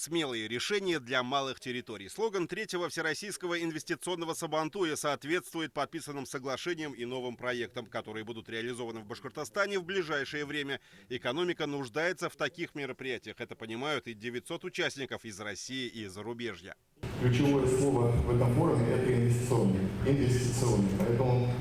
Смелые решения для малых территорий. Слоган третьего Всероссийского инвестиционного сабантуя соответствует подписанным соглашениям и новым проектам, которые будут реализованы в Башкортостане в ближайшее время. Экономика нуждается в таких мероприятиях. Это понимают и 900 участников из России и зарубежья. Ключевое слово в этом форуме – это инвестиционный. Поэтому,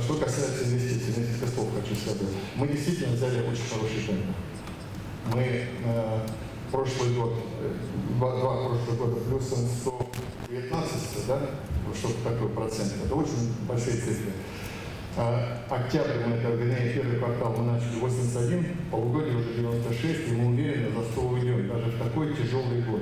что касается инвестиций, несколько слов хочу сказать. Мы действительно взяли очень хороший темп. Мы прошлый год, два прошлых года плюс 119, да, что-то такое процент. Это очень большие цифры. Октябрь, первый квартал мы начали 81, полугодие уже 96, и мы уверены, за 100 уйдем, даже в такой тяжелый год.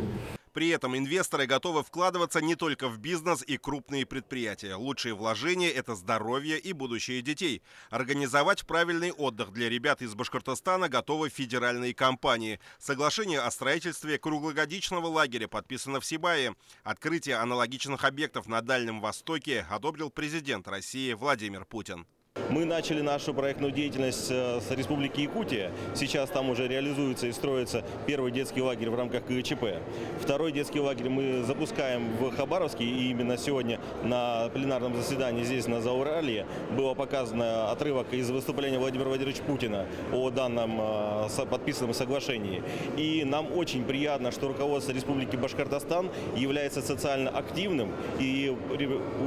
При этом инвесторы готовы вкладываться не только в бизнес и крупные предприятия. Лучшие вложения – это здоровье и будущее детей. Организовать правильный отдых для ребят из Башкортостана готовы федеральные компании. Соглашение о строительстве круглогодичного лагеря подписано в Сибае. Открытие аналогичных объектов на Дальнем Востоке одобрил президент России Владимир Путин. Мы начали нашу проектную деятельность с Республики Якутия. Сейчас там уже реализуется и строится первый детский лагерь в рамках КГЧП. Второй детский лагерь мы запускаем в Хабаровске. И именно сегодня на пленарном заседании здесь, на Зауралье, было показано отрывок из выступления Владимира Владимировича Путина о данном подписанном соглашении. И нам очень приятно, что руководство Республики Башкортостан является социально активным и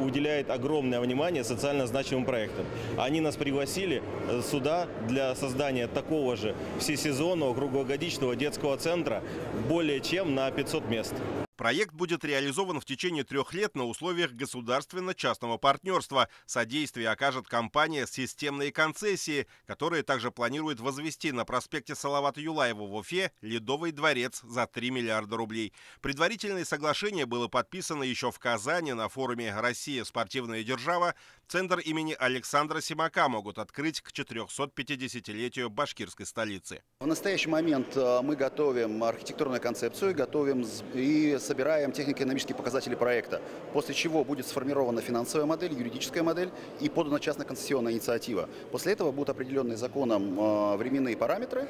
уделяет огромное внимание социально значимым проектам. Они нас пригласили сюда для создания такого же всесезонного круглогодичного детского центра более чем на 500 мест. Проект будет реализован в течение 3 лет на условиях государственно-частного партнерства. Содействие окажет компания «Системные концессии», которая также планирует возвести на проспекте Салавата Юлаева в Уфе Ледовый дворец за 3 миллиарда рублей. Предварительное соглашение было подписано еще в Казани на форуме «Россия. Спортивная держава». Центр имени Александра Симака могут открыть к 450-летию башкирской столицы. В настоящий момент мы готовим архитектурную концепцию, готовим и собираем технико-экономические показатели проекта, после чего будет сформирована финансовая модель, юридическая модель и подана частно-концессионная инициатива. После этого будут определенные законом временные параметры,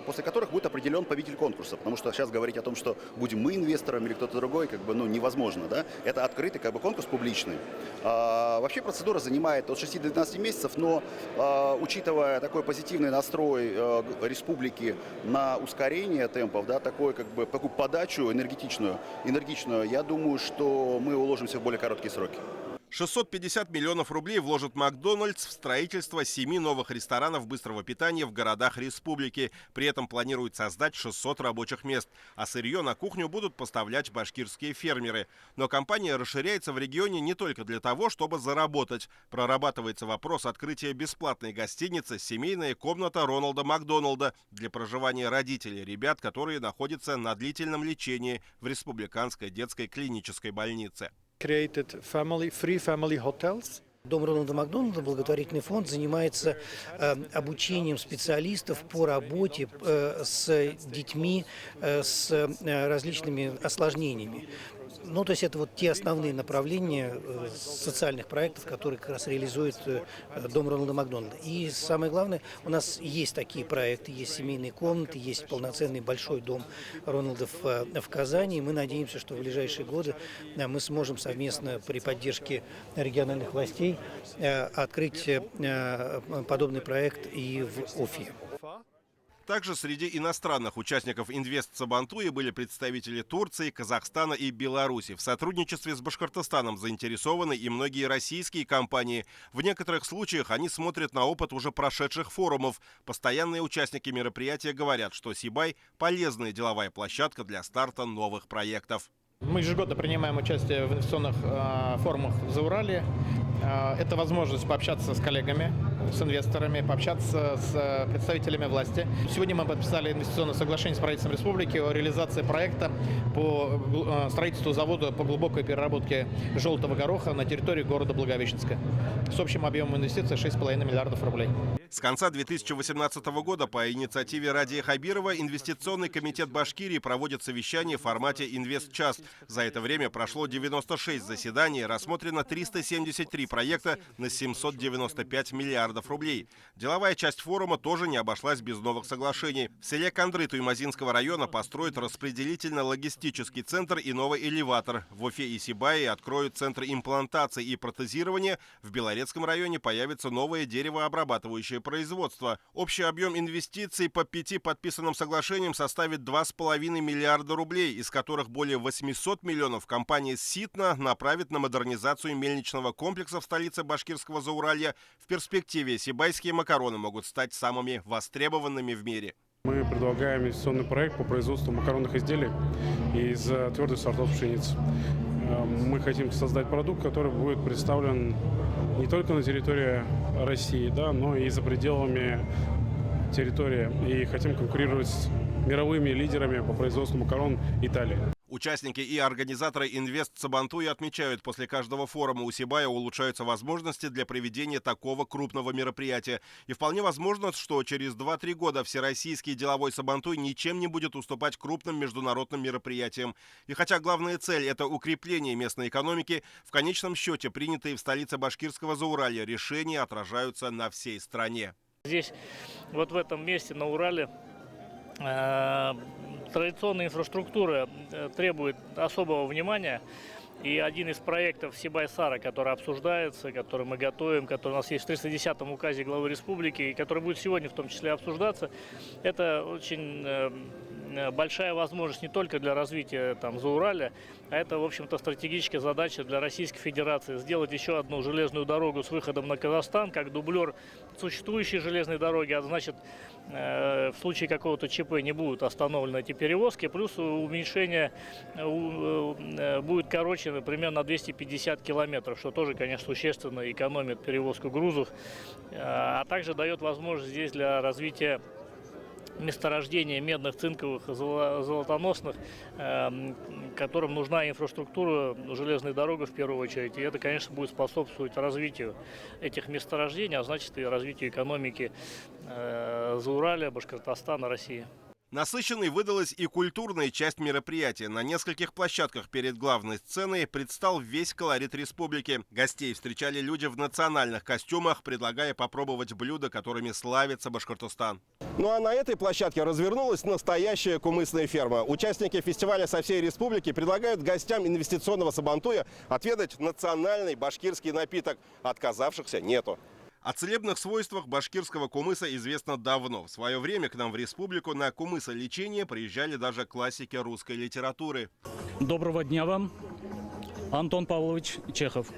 после которых будет определен победитель конкурса, потому что сейчас говорить о том, что будем мы инвестором или кто-то другой, невозможно, да? Это открытый конкурс публичный. Вообще процедура занимает от 6 до 12 месяцев, но учитывая такой позитивный настрой республики на ускорение темпов, да, такую подачу энергичную, я думаю, что мы уложимся в более короткие сроки. 650 миллионов рублей вложит Макдональдс в строительство 7 новых ресторанов быстрого питания в городах республики. При этом планирует создать 600 рабочих мест. А сырье на кухню будут поставлять башкирские фермеры. Но компания расширяется в регионе не только для того, чтобы заработать. Прорабатывается вопрос открытия бесплатной гостиницы «Семейная комната Роналда Макдоналда» для проживания родителей ребят, которые находятся на длительном лечении в Республиканской детской клинической больнице. Created free family hotels. Дом Рональда Макдоналда, благотворительный фонд, занимается обучением специалистов по работе с детьми с различными осложнениями. То есть это те основные направления социальных проектов, которые как раз реализует дом Рональда Макдональда. И самое главное, у нас есть такие проекты, есть семейные комнаты, есть полноценный большой дом Рональда в Казани. И мы надеемся, что в ближайшие годы мы сможем совместно при поддержке региональных властей открыть подобный проект и в Уфе. Также среди иностранных участников инвест-сабантуя были представители Турции, Казахстана и Беларуси. В сотрудничестве с Башкортостаном заинтересованы и многие российские компании. В некоторых случаях они смотрят на опыт уже прошедших форумов. Постоянные участники мероприятия говорят, что Сибай – полезная деловая площадка для старта новых проектов. Мы ежегодно принимаем участие в инвестиционных форумах в Зауралье. Это возможность пообщаться с коллегами, с инвесторами, пообщаться с представителями власти. Сегодня мы подписали инвестиционное соглашение с правительством республики о реализации проекта по строительству завода по глубокой переработке желтого гороха на территории города Благовещенска с общим объемом инвестиций 6,5 миллиардов рублей. С конца 2018 года по инициативе Радия Хабирова Инвестиционный комитет Башкирии проводит совещание в формате «Инвестчас». За это время прошло 96 заседаний, рассмотрено 373 проекта на 795 миллиардов миллиардов рублей. Деловая часть форума тоже не обошлась без новых соглашений. В селе Кондры Туймазинского района построят распределительно-логистический центр и новый элеватор. В Уфе и Сибае откроют центр имплантации и протезирования. В Белорецком районе появится новое деревообрабатывающее производство. Общий объем инвестиций по 5 подписанным соглашениям составит 2,5 миллиарда рублей, из которых более 800 миллионов компания «Ситна» направит на модернизацию мельничного комплекса в столице башкирского Зауралья. В перспективе сибайские макароны могут стать самыми востребованными в мире. Мы предлагаем инвестиционный проект по производству макаронных изделий из твердых сортов пшеницы. Мы хотим создать продукт, который будет представлен не только на территории России, но и за пределами территории. И хотим конкурировать с мировыми лидерами по производству макарон Италии. Участники и организаторы Инвест Сабантуй отмечают, после каждого форума у Сибая улучшаются возможности для проведения такого крупного мероприятия. И вполне возможно, что через 2-3 года всероссийский деловой Сабантуй ничем не будет уступать крупным международным мероприятиям. И хотя главная цель – это укрепление местной экономики, в конечном счете принятые в столице башкирского Зауралья решения отражаются на всей стране. Здесь, вот в этом месте, на Урале, традиционная инфраструктура требует особого внимания. И один из проектов Сибай-Сара, который обсуждается, который мы готовим, который у нас есть в 310-м указе главы республики, и который будет сегодня в том числе обсуждаться, это очень большая возможность не только для развития Зауралья, а это, в общем-то, стратегическая задача для Российской Федерации. Сделать еще одну железную дорогу с выходом на Казахстан, как дублер существующей железной дороги, а значит, в случае какого-то ЧП не будут остановлены эти перевозки, плюс уменьшение будет короче, например, на 250 километров, что тоже, конечно, существенно экономит перевозку грузов, а также дает возможность здесь для развития месторождения медных, цинковых, золотоносных, которым нужна инфраструктура, железной дороги в первую очередь. И это, конечно, будет способствовать развитию этих месторождений, а значит и развитию экономики Зауралья, Башкортостана, России. Насыщенной выдалась и культурная часть мероприятия. На нескольких площадках перед главной сценой предстал весь колорит республики. Гостей встречали люди в национальных костюмах, предлагая попробовать блюда, которыми славится Башкортостан. Ну а на этой площадке развернулась настоящая кумысная ферма. Участники фестиваля со всей республики предлагают гостям инвестиционного Сабантуя отведать национальный башкирский напиток. Отказавшихся нету. О целебных свойствах башкирского кумыса известно давно. В свое время к нам в республику на кумысолечение приезжали даже классики русской литературы. Доброго дня вам. Антон Павлович Чехов.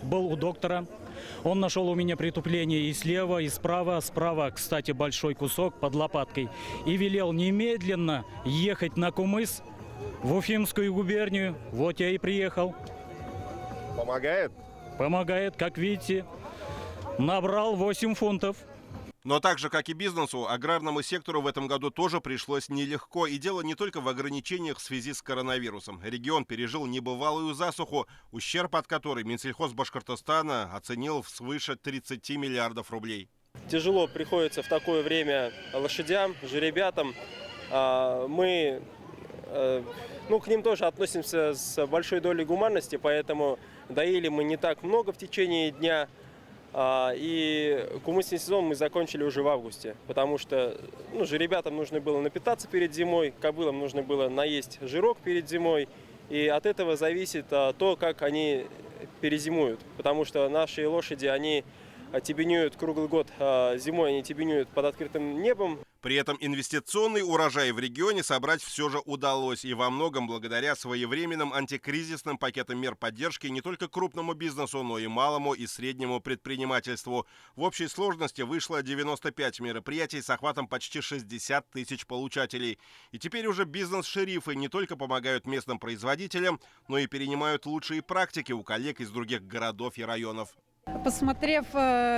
Был у доктора. Он нашел у меня притупление и слева, и справа. Справа, кстати, большой кусок под лопаткой. И велел немедленно ехать на кумыс в Уфимскую губернию. Вот я и приехал. Помогает? Помогает, как видите. Набрал 8 фунтов. Но так же, как и бизнесу, аграрному сектору в этом году тоже пришлось нелегко. И дело не только в ограничениях в связи с коронавирусом. Регион пережил небывалую засуху, ущерб от которой Минсельхоз Башкортостана оценил в свыше 30 миллиардов рублей. Тяжело приходится в такое время лошадям, жеребятам. Мы к ним тоже относимся с большой долей гуманности, поэтому доили мы не так много в течение дня. И кумысный сезон мы закончили уже в августе, потому что жеребятам нужно было напитаться перед зимой, кобылам нужно было наесть жирок перед зимой. И от этого зависит то, как они перезимуют, потому что наши лошади, они тебенюют круглый год, зимой они тебенюют под открытым небом. При этом инвестиционный урожай в регионе собрать все же удалось. И во многом благодаря своевременным антикризисным пакетам мер поддержки не только крупному бизнесу, но и малому и среднему предпринимательству. В общей сложности вышло 95 мероприятий с охватом почти 60 тысяч получателей. И теперь уже бизнес-шерифы не только помогают местным производителям, но и перенимают лучшие практики у коллег из других городов и районов. Посмотрев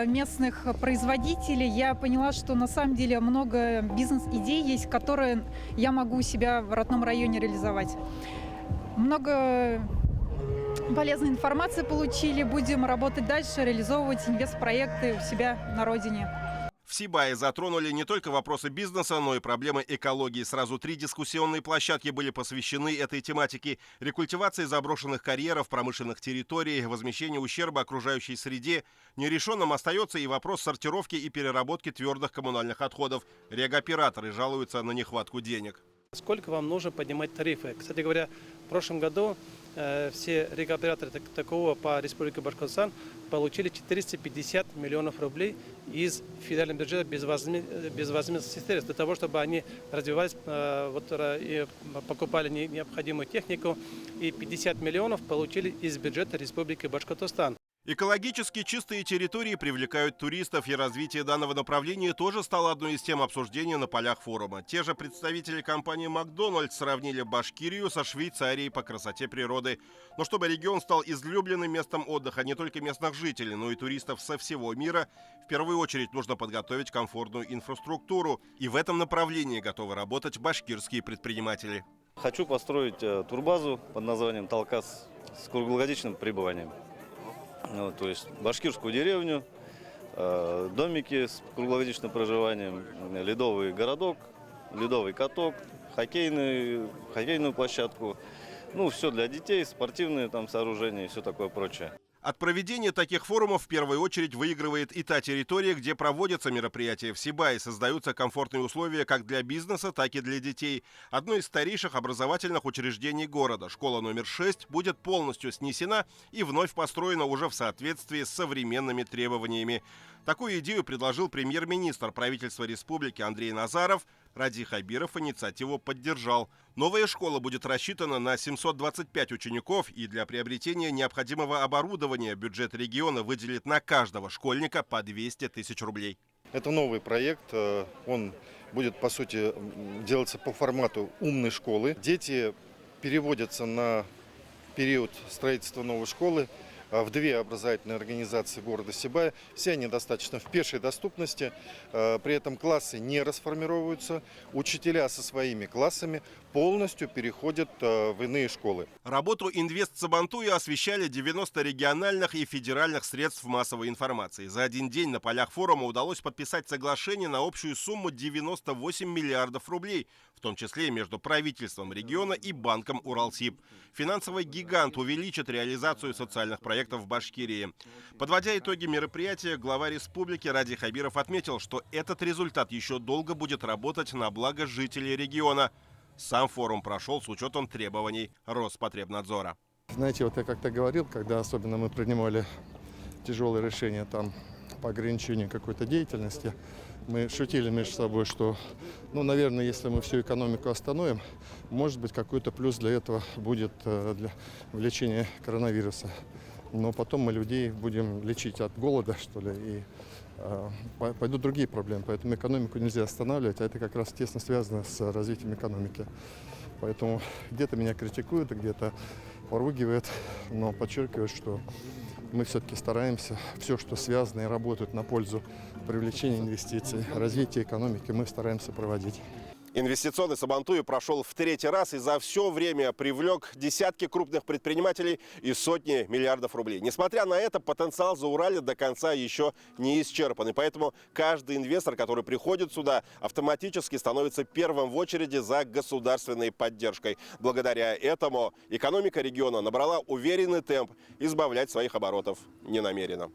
местных производителей, я поняла, что на самом деле много бизнес-идей есть, которые я могу у себя в родном районе реализовать. Много полезной информации получили, будем работать дальше, реализовывать инвестпроекты у себя на родине. В Сибае затронули не только вопросы бизнеса, но и проблемы экологии. Сразу 3 дискуссионные площадки были посвящены этой тематике: рекультивации заброшенных карьеров, промышленных территорий, возмещению ущерба окружающей среде. Нерешенным остается и вопрос сортировки и переработки твердых коммунальных отходов. Регоператоры жалуются на нехватку денег. Сколько вам нужно поднимать тарифы? Кстати говоря, в прошлом году все регоператоры такого по Республике Башкортостан получили 450 миллионов рублей из федерального бюджета безвозмездных средств для того, чтобы они развивались, и покупали необходимую технику, и 50 миллионов получили из бюджета Республики Башкортостан. Экологически чистые территории привлекают туристов, и развитие данного направления тоже стало одной из тем обсуждения на полях форума. Те же представители компании «Макдональдс» сравнили Башкирию со Швейцарией по красоте природы. Но чтобы регион стал излюбленным местом отдыха не только местных жителей, но и туристов со всего мира, в первую очередь нужно подготовить комфортную инфраструктуру. И в этом направлении готовы работать башкирские предприниматели. Хочу построить турбазу под названием «Талкас» с круглогодичным пребыванием. То есть башкирскую деревню, домики с круглогодичным проживанием, ледовый городок, ледовый каток, хоккейную площадку. Ну, все для детей, спортивные там сооружения и все такое прочее. От проведения таких форумов в первую очередь выигрывает и та территория, где проводятся мероприятия. В Сибае создаются комфортные условия как для бизнеса, так и для детей. Одно из старейших образовательных учреждений города, школа номер 6, будет полностью снесена и вновь построена уже в соответствии с современными требованиями. Такую идею предложил премьер-министр правительства республики Андрей Назаров. Ради Хабиров инициативу поддержал. Новая школа будет рассчитана на 725 учеников, и для приобретения необходимого оборудования бюджет региона выделит на каждого школьника по 200 тысяч рублей. Это новый проект, он будет, по сути, делаться по формату умной школы. Дети переводятся на период строительства новой школы в 2 образовательные организации города Сибая. Все они достаточно в пешей доступности, при этом классы не расформировываются, учителя со своими классами полностью переходят в иные школы. Работу «Инвест Сабантуя» освещали 90 региональных и федеральных средств массовой информации. За один день на полях форума удалось подписать соглашение на общую сумму 98 миллиардов рублей, в том числе между правительством региона и банком «Уралсиб». Финансовый гигант увеличит реализацию социальных проектов в Башкирии. Подводя итоги мероприятия, глава республики Ради Хабиров отметил, что этот результат еще долго будет работать на благо жителей региона. Сам форум прошел с учетом требований Роспотребнадзора. Знаете, вот я как-то говорил, когда особенно мы принимали тяжелые решения там по ограничению какой-то деятельности, мы шутили между собой, что, наверное, если мы всю экономику остановим, может быть, какой-то плюс для этого будет для лечения коронавируса. Но потом мы людей будем лечить от голода, что ли, и пойдут другие проблемы. Поэтому экономику нельзя останавливать, а это как раз тесно связано с развитием экономики. Поэтому где-то меня критикуют, где-то поругивают, но подчеркиваю, что мы все-таки стараемся все, что связано и работает на пользу привлечения инвестиций, развития экономики, мы стараемся проводить. Инвестиционный Сабантуй прошел в 3-й раз и за все время привлек десятки крупных предпринимателей и сотни миллиардов рублей. Несмотря на это, потенциал Зауралья до конца еще не исчерпан. И поэтому каждый инвестор, который приходит сюда, автоматически становится первым в очереди за государственной поддержкой. Благодаря этому экономика региона набрала уверенный темп, избавлять своих оборотов не намерена.